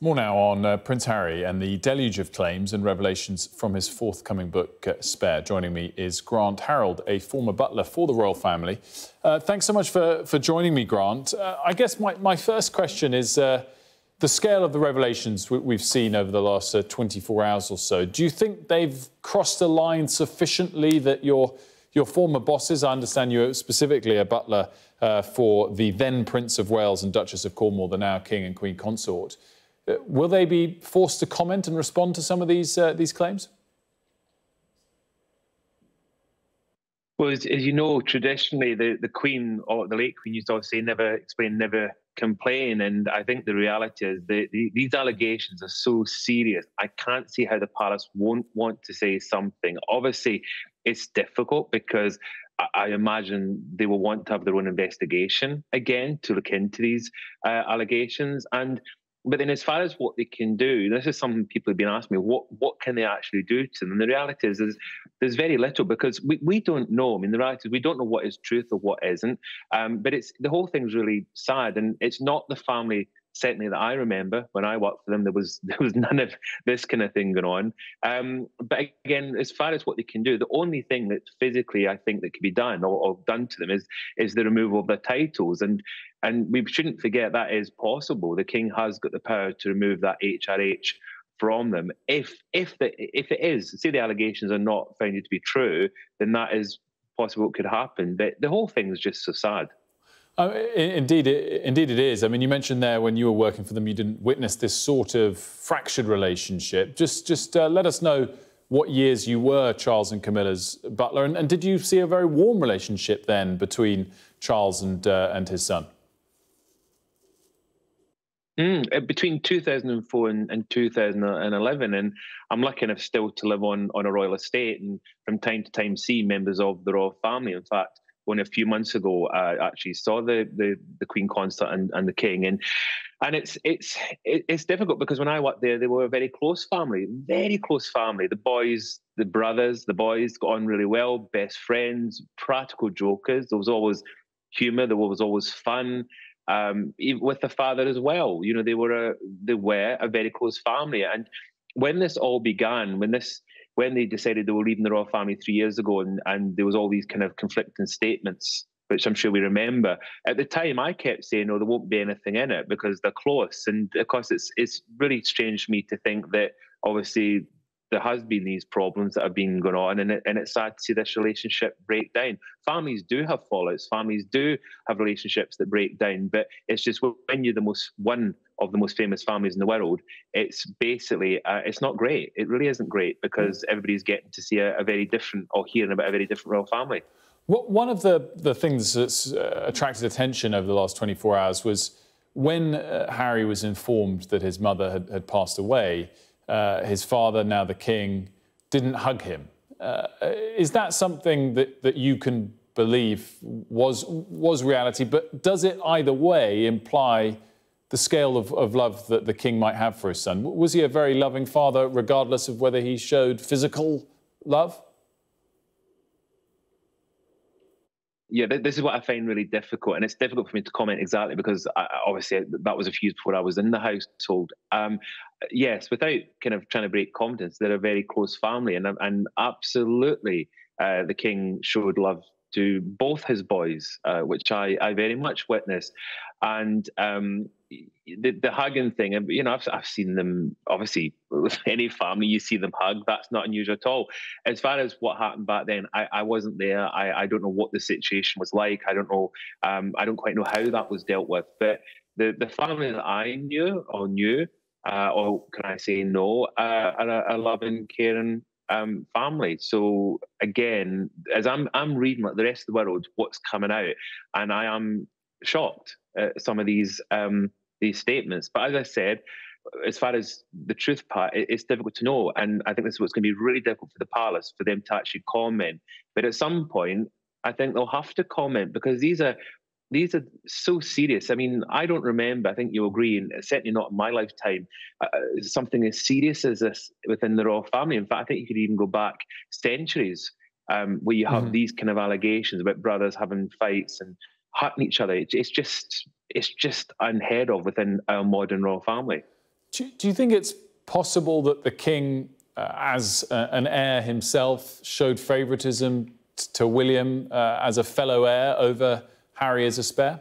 More now on Prince Harry and the deluge of claims and revelations from his forthcoming book, Spare. Joining me is Grant Harrold, a former butler for the royal family. Thanks so much for joining me, Grant. I guess my first question is the scale of the revelations we've seen over the last 24 hours or so. Do you think they've crossed the line sufficiently that your former bosses, I understand you're specifically a butler for the then Prince of Wales and Duchess of Cornwall, the now King and Queen Consort, will they be forced to comment and respond to some of these claims? Well, as you know, traditionally the Queen, or the late Queen, used to always say, "Never explain, never complain." And I think the reality is that these allegations are so serious. I can't see how the palace won't want to say something. Obviously, it's difficult because I imagine they will want to have their own investigation again to look into these allegations. But then as far as what they can do, this is something people have been asking me, what can they actually do to them? And the reality is there's very little, because we don't know. I mean, the reality is we don't know what is truth or what isn't. But the whole thing's really sad. And it's not the family, certainly, that I remember when I worked for them. There was none of this kind of thing going on. But again, as far as what they can do, the only thing that physically I think that can be done or done to them is the removal of their titles. And we shouldn't forget that is possible. The King has got the power to remove that HRH from them. If it is, say the allegations are not found to be true, then that is possible it could happen. But the whole thing is just so sad. Indeed it is. I mean, you mentioned there when you were working for them, you didn't witness this sort of fractured relationship. Just let us know what years you were Charles and Camilla's butler, and did you see a very warm relationship then between Charles and his son? Between 2004 and 2011, and I'm lucky enough still to live on a royal estate, and from time to time see members of the royal family. In fact, only a few months ago, I actually saw the Queen Consort and the King, and it's difficult because when I worked there, they were a very close family, very close family. The boys, the brothers, the boys got on really well, best friends, practical jokers. There was always humour, there was always fun. Even with the father as well, you know, they were a very close family. And when this all began, when they decided they were leaving the royal family 3 years ago, and there was all these kind of conflicting statements, which I'm sure we remember. At the time, I kept saying, "No, there won't be anything in it," because they're close. And of course, it's really strange for me to think that obviously there has been these problems that have been going on, and it's sad to see this relationship break down. Families do have fallouts. Families do have relationships that break down, but it's just when you're one of the most famous families in the world, it's basically, it's not great. It really isn't great, because everybody's getting to see a very different, or hearing about a very different royal family. One of the things that's attracted attention over the last 24 hours was when Harry was informed that his mother had passed away. His father, now the King, didn't hug him. Is that something that you can believe was reality? But does it either way imply the scale of love that the King might have for his son? Was he a very loving father, regardless of whether he showed physical love? Yeah, this is what I find really difficult, and it's difficult for me to comment exactly because obviously that was a few years before I was in the household. Yes, without kind of trying to break confidence, they're a very close family, and absolutely the King showed love to both his boys, which I very much witnessed. And the hugging thing, you know, I've seen them, obviously, with any family, you see them hug. That's not unusual at all. As far as what happened back then, I wasn't there. I don't know what the situation was like. I don't know. I don't quite know how that was dealt with. But the family that I knew, or can I say no, are a loving, caring family. So again, as I'm reading like the rest of the world, what's coming out, and I am shocked at some of these statements. But as I said, as far as the truth part, it's difficult to know, and I think this is what's going to be really difficult for the palace, for them to actually comment. But at some point, I think they'll have to comment, because these are so serious. I mean, I don't remember, I think you'll agree, and certainly not in my lifetime, something as serious as this within the royal family. In fact, I think you could even go back centuries where you have these kind of allegations about brothers having fights and hurting each other. It's just unheard of within our modern royal family. Do you think it's possible that the king, as an heir himself, showed favouritism to William as a fellow heir over Harry as a spare?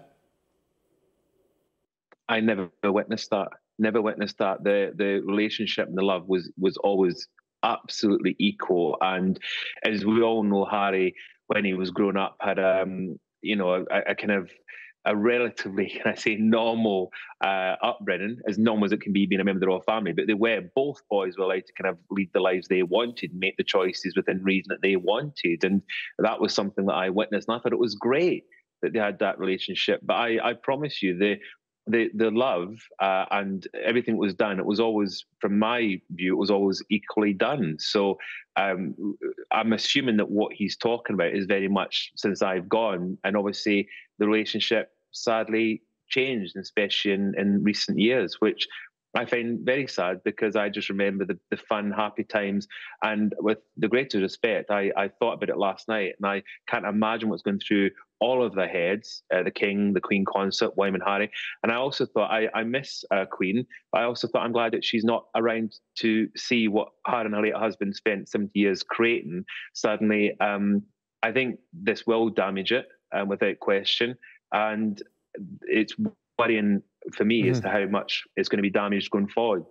I never witnessed that. Never witnessed that. The relationship and the love was always absolutely equal. And as we all know, Harry, when he was growing up, had you know, a kind of a relatively, can I say, normal upbringing, as normal as it can be being a member of the royal family. But they were, both boys were allowed to kind of lead the lives they wanted, make the choices within reason that they wanted. And that was something that I witnessed. And I thought it was great that they had that relationship. But I promise you, the love and everything that was done, it was always, from my view, it was always equally done. So I'm assuming that what he's talking about is very much since I've gone, and obviously the relationship sadly changed, especially in recent years, which I find very sad, because I just remember the fun, happy times. And with the greatest respect, I thought about it last night, and I can't imagine what's going through all of their heads, the King, the Queen Consort, William and Harry. And I also thought, I miss Queen, but I also thought I'm glad that she's not around to see what her and her late husband spent 70 years creating. Suddenly, I think this will damage it, without question. And it's worrying for me as to how much it's going to be damaged going forward.